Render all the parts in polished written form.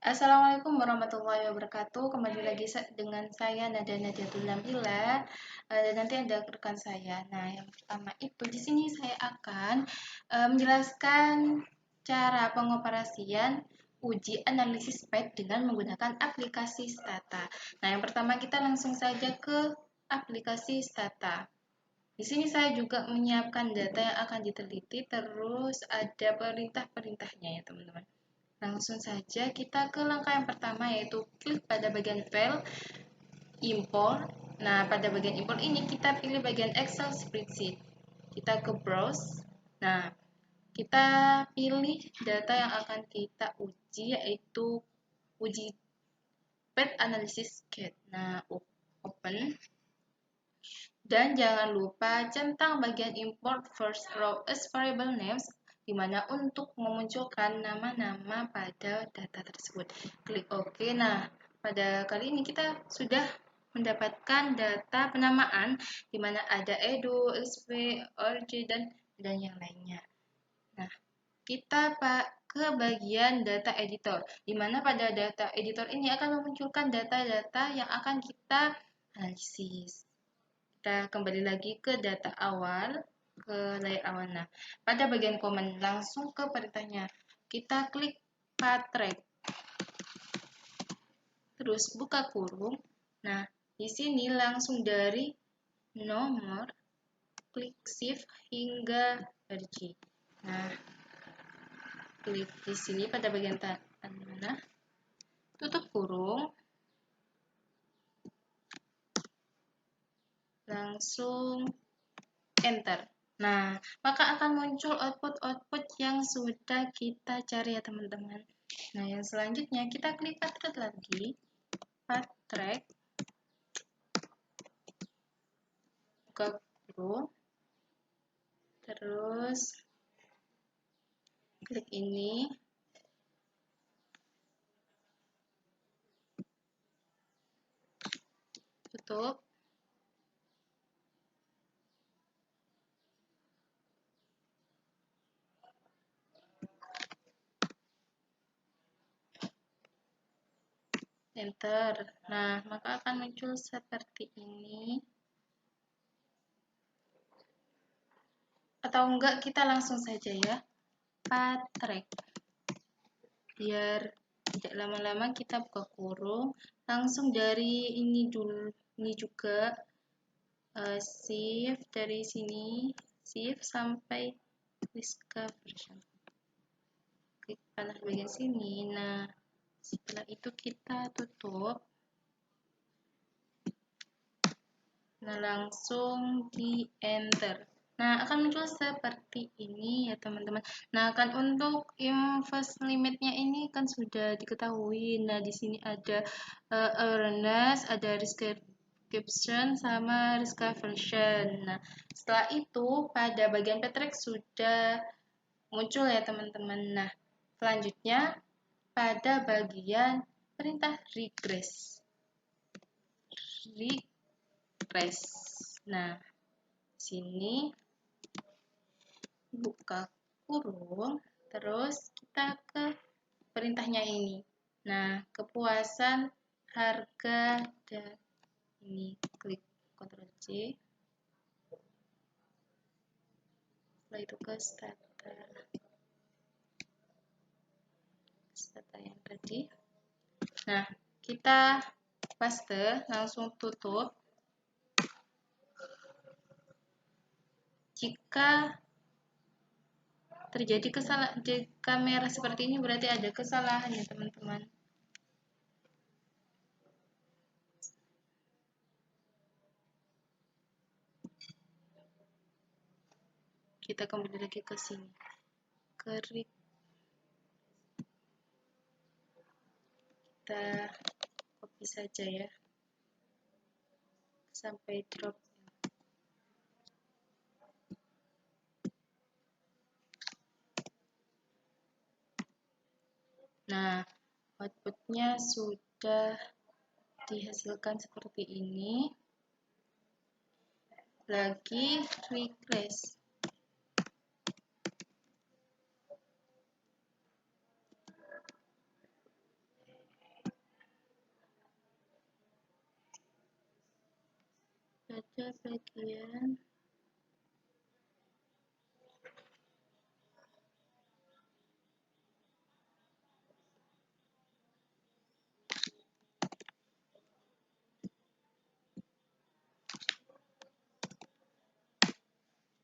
Assalamualaikum warahmatullahi wabarakatuh. Kembali lagi dengan saya Nada Nadiatul Nabila. Dan nanti ada rekan saya. Nah, yang pertama itu di sini saya akan menjelaskan cara pengoperasian uji analisis PET dengan menggunakan aplikasi Stata. Nah, yang pertama kita langsung saja ke aplikasi Stata. Di sini saya juga menyiapkan data yang akan diteliti, terus ada perintah-perintahnya ya teman-teman. Langsung saja kita ke langkah yang pertama, yaitu klik pada bagian file, import. Nah, pada bagian import ini kita pilih bagian Excel spreadsheet. Kita ke browse. Nah, kita pilih data yang akan kita uji, yaitu uji PET analysis CAD. Nah, open. Dan jangan lupa centang bagian import first row as variable names, di mana untuk memunculkan nama-nama pada data tersebut. Klik OK. Nah, pada kali ini kita sudah mendapatkan data penamaan, di mana ada edu, XP, ORG, dan yang lainnya. Nah, kita ke bagian data editor, di mana pada data editor ini akan memunculkan data-data yang akan kita analisis. Kita kembali lagi ke data awal, ke layar awal. Nah, pada bagian command langsung ke perintahnya. Kita klik path track. Terus buka kurung. Nah, di sini langsung dari nomor klik shift hingga RG. Nah, klik di sini pada bagian tengah. Tutup kurung. Langsung enter. Nah, maka akan muncul output-output yang sudah kita cari ya teman-teman. Nah, yang selanjutnya kita klik path track lagi. Path track. Buka kurung. Terus klik ini. Tutup. Enter. Nah, maka akan muncul seperti ini. Atau enggak, kita langsung saja ya. Path track. Biar tidak lama-lama kita buka kurung. Langsung dari ini dulu. Ini juga. Shift dari sini. Shift sampai discover. Klik panah bagian sini. Nah, setelah itu kita tutup. Nah, langsung di enter. Nah, akan muncul seperti ini ya teman-teman. Nah, kan untuk invest limitnya ini kan sudah diketahui. Nah, di sini ada awareness, ada risk caption sama risk aversion. Nah, setelah itu pada bagian Patrick sudah muncul ya teman-teman. Nah, selanjutnya pada bagian perintah regress. Nah, sini buka kurung, terus kita ke perintahnya ini. Nah, kepuasan harga dan ini klik Ctrl C. Setelah itu ke stata yang tadi. Nah, kita paste, langsung tutup. Jika terjadi kesalahan di kamera seperti ini, berarti ada kesalahan ya teman-teman. Kita kembali lagi ke sini, kita copy saja ya sampai drop. Nah, outputnya sudah dihasilkan seperti ini. Lagi regress. bagian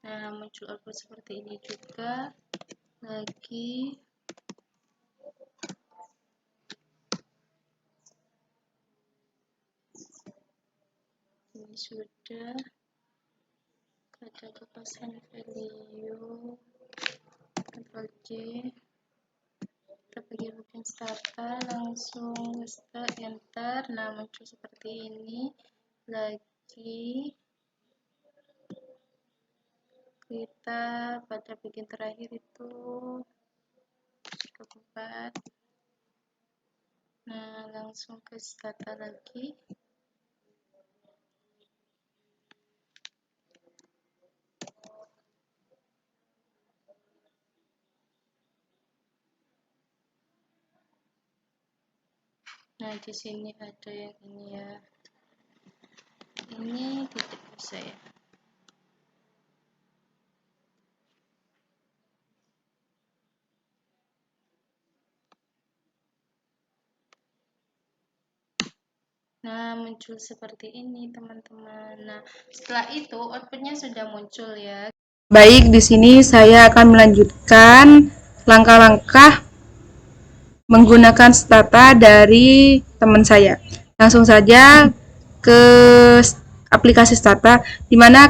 nah muncul output seperti ini juga lagi. Ini sudah ada kepasan value, Ctrl J, kita bagian starter, langsung start enter. Nah muncul seperti ini lagi. Kita pada bagian terakhir itu keempat. Nah langsung ke data lagi. Nah di sini ada yang ini ya, ini tidak bisa ya. Nah, muncul seperti ini, teman-teman. Nah, setelah itu outputnya sudah muncul ya. Baik, di sini saya akan melanjutkan langkah-langkah menggunakan stata dari teman saya. Langsung saja ke aplikasi stata, di mana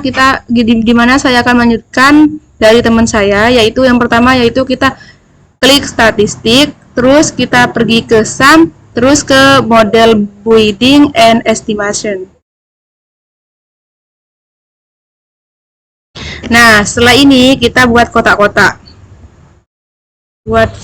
saya akan melanjutkan dari teman saya, yaitu yang pertama yaitu kita klik statistik, terus kita pergi ke sum, terus ke model building and estimation. Nah, setelah ini kita buat kotak-kotak. Buat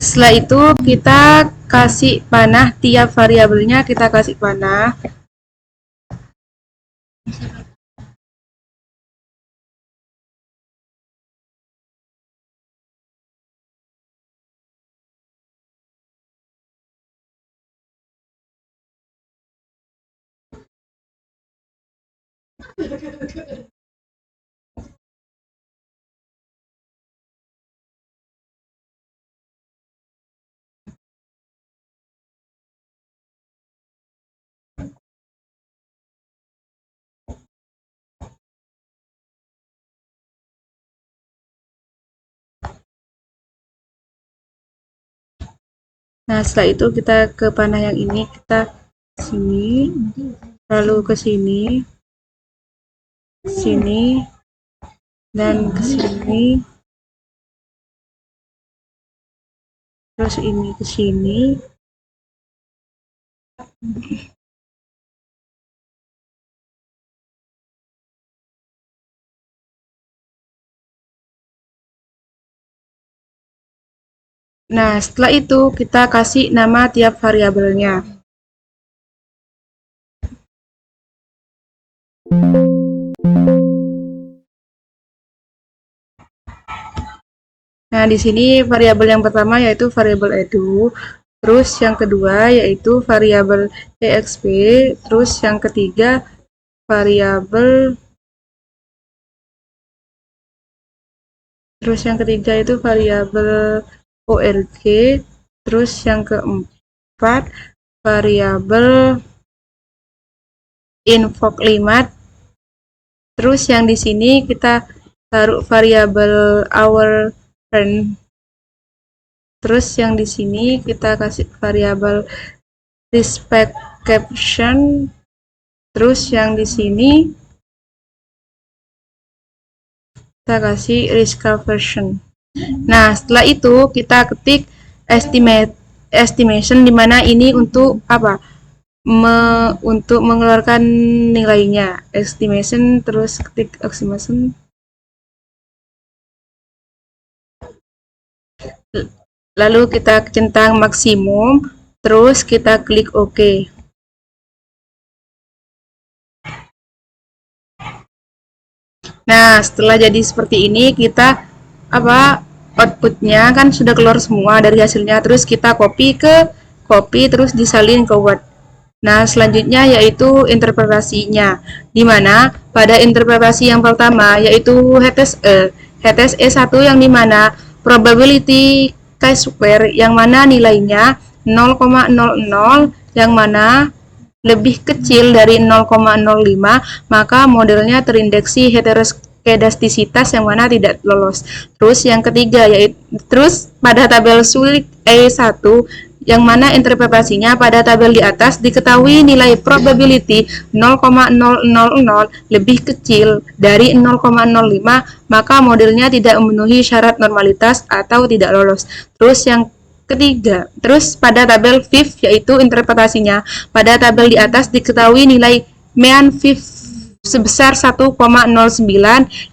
setelah itu kita kasih panah, tiap variabelnya kita kasih panah. Nah, setelah itu kita ke panah yang ini, kita sini, lalu ke sini, sini, dan ke sini, terus ini ke sini. Nah, setelah itu kita kasih nama tiap variabelnya. Nah, di sini variabel yang pertama yaitu variabel edu, terus yang kedua yaitu variabel exp, terus yang ketiga variabel itu variabel org, terus yang keempat variabel info5, terus yang di sini kita taruh variabel our friend, terus yang di sini kita kasih variabel respect caption, terus yang di sini kita kasih risk version. Nah, setelah itu kita ketik estimation, di mana ini untuk apa? Untuk mengeluarkan nilainya. Estimation, terus ketik estimation. Lalu kita centang maksimum, terus kita klik OK. Nah, setelah jadi seperti ini, kita outputnya kan sudah keluar semua dari hasilnya. Terus kita copy terus disalin ke Word. Nah, selanjutnya yaitu interpretasinya, di mana pada interpretasi yang pertama yaitu HTSE. HTSE 1 yang dimana probability chi-square yang mana nilainya 0,00, yang mana lebih kecil dari 0,05, maka modelnya terindeksi heteroskedastisitas yang mana tidak lolos. Terus yang ketiga yaitu pada tabel sulit E1 yang mana interpretasinya pada tabel di atas diketahui nilai probability 0,000 lebih kecil dari 0,05, maka modelnya tidak memenuhi syarat normalitas atau tidak lolos. Terus yang ketiga, terus pada tabel fifth yaitu interpretasinya pada tabel di atas diketahui nilai mean fifth sebesar 1,09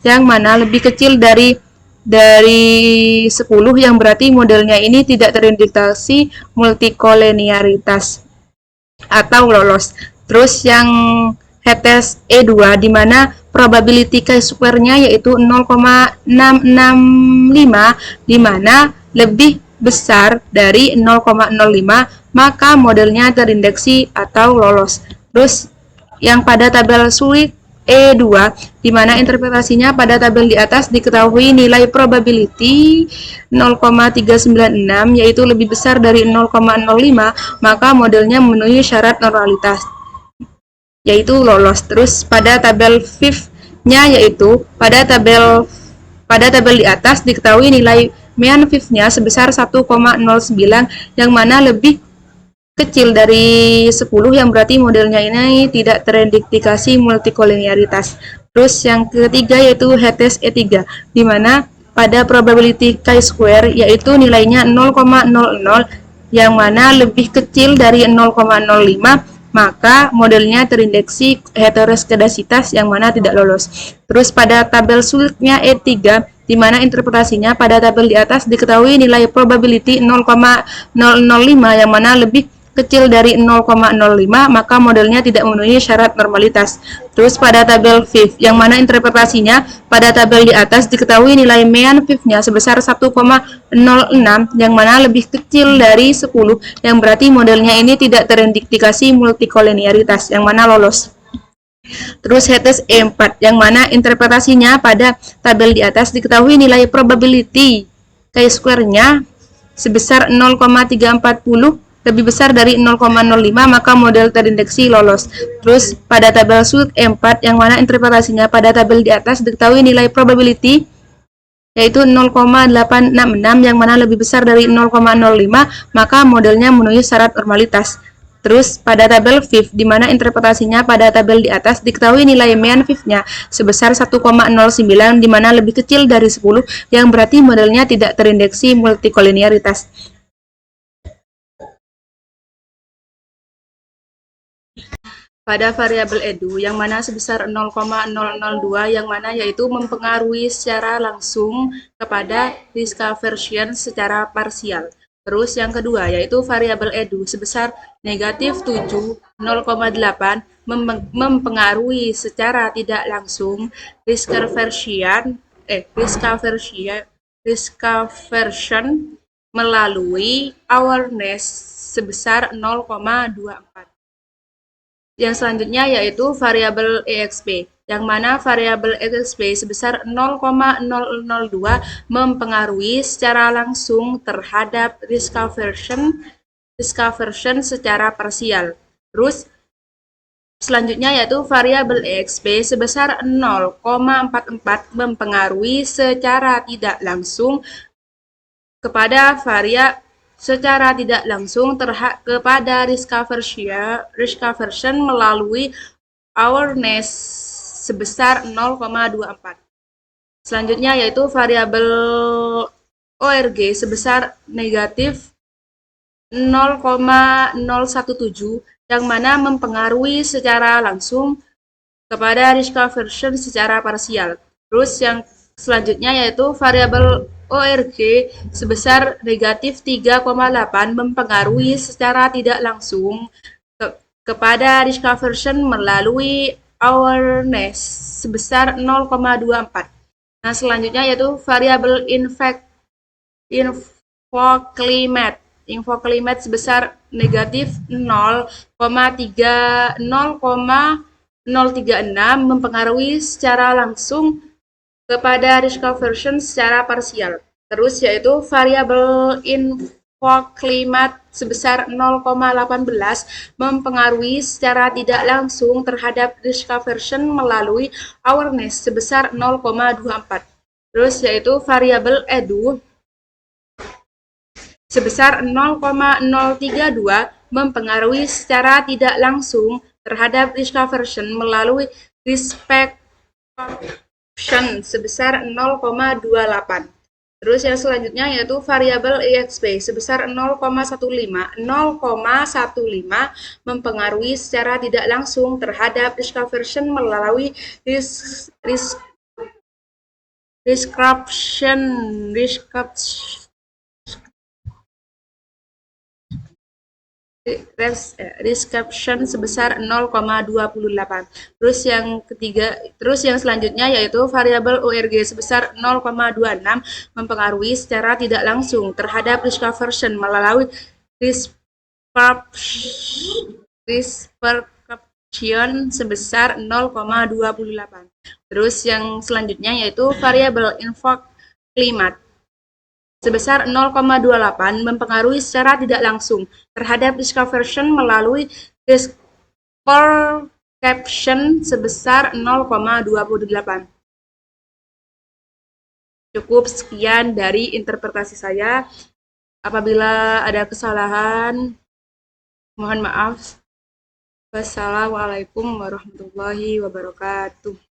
yang mana lebih kecil dari 10, yang berarti modelnya ini tidak terindikasi multikoleniaritas atau lolos. Terus yang HTS E2 di mana probability chi-square-nya yaitu 0,665, di mana lebih besar dari 0,05, maka modelnya terindeksi atau lolos. Terus yang pada tabel sulit E2 di mana interpretasinya pada tabel di atas diketahui nilai probability 0,396 yaitu lebih besar dari 0,05, maka modelnya memenuhi syarat normalitas yaitu lolos. Terus pada tabel fifth-nya yaitu pada tabel di atas diketahui nilai mean fifth-nya sebesar 1,09 yang mana lebih kecil dari 10, yang berarti modelnya ini tidak terindikasi multikoleniaritas. Terus yang ketiga yaitu HTS E3 di mana pada probability chi-square yaitu nilainya 0,00 yang mana lebih kecil dari 0,05, maka modelnya terindeksi heteroskedasitas yang mana tidak lolos. Terus pada tabel sulitnya E3 di mana interpretasinya pada tabel di atas diketahui nilai probability 0,005 yang mana lebih kecil dari 0,05, maka modelnya tidak memenuhi syarat normalitas. Terus pada tabel fifth yang mana interpretasinya pada tabel di atas diketahui nilai mean fifth-nya sebesar 1,06 yang mana lebih kecil dari 10, yang berarti modelnya ini tidak terindikasi multikoleniaritas yang mana lolos. Terus HTS E4 yang mana interpretasinya pada tabel di atas diketahui nilai probability chi-square-nya sebesar 0,340 lebih besar dari 0,05, maka model terindeksi lolos. Terus pada tabel sulit E4 yang mana interpretasinya pada tabel di atas diketahui nilai probability yaitu 0,866 yang mana lebih besar dari 0,05, maka modelnya memenuhi syarat normalitas. Terus pada tabel fifth di mana interpretasinya pada tabel di atas diketahui nilai mean fifth-nya sebesar 1,09 di mana lebih kecil dari 10, yang berarti modelnya tidak terindeksi multikoleniaritas. Pada variabel edu yang mana sebesar 0,002 yang mana yaitu mempengaruhi secara langsung kepada disconversion secara parsial. Terus yang kedua yaitu variabel edu sebesar negatif 7, 0,8 mempengaruhi secara tidak langsung disconversion melalui awareness sebesar 0,24. Yang selanjutnya yaitu variabel EXP, yang mana variabel EXP sebesar 0,002 mempengaruhi secara langsung terhadap disconversion secara parsial. Terus selanjutnya yaitu variabel EXP sebesar 0,44 mempengaruhi secara tidak langsung kepada secara tidak langsung kepada disconversion melalui awareness sebesar 0,24. Selanjutnya yaitu variabel ORG sebesar negatif 0,017 yang mana mempengaruhi secara langsung kepada disconversion secara parsial. Terus yang selanjutnya yaitu variabel ORG sebesar negatif 3,8 mempengaruhi secara tidak langsung kepada risk aversion melalui awareness sebesar 0,24. Nah, selanjutnya yaitu variabel infoclimate. Infoclimate sebesar negatif 0,36 mempengaruhi secara langsung kepada risk aversion secara parsial. Terus yaitu variabel infoclimate sebesar 0,18 mempengaruhi secara tidak langsung terhadap risk aversion melalui awareness sebesar 0,24. Terus yaitu variabel edu sebesar 0,032 mempengaruhi secara tidak langsung terhadap risk aversion melalui respect option sebesar 0,28. Terus yang selanjutnya yaitu variabel EXP sebesar 0,15 mempengaruhi secara tidak langsung terhadap risk aversion melalui description sebesar 0,28. Terus yang selanjutnya yaitu variabel ORG sebesar 0,26 mempengaruhi secara tidak langsung terhadap risk aversion melalui dispersion sebesar 0,28. Terus yang selanjutnya yaitu variabel infoclimate sebesar 0,28 mempengaruhi secara tidak langsung terhadap risk aversion melalui dispersion sebesar 0,28. Cukup sekian dari interpretasi saya. Apabila ada kesalahan, mohon maaf. Wassalamualaikum warahmatullahi wabarakatuh.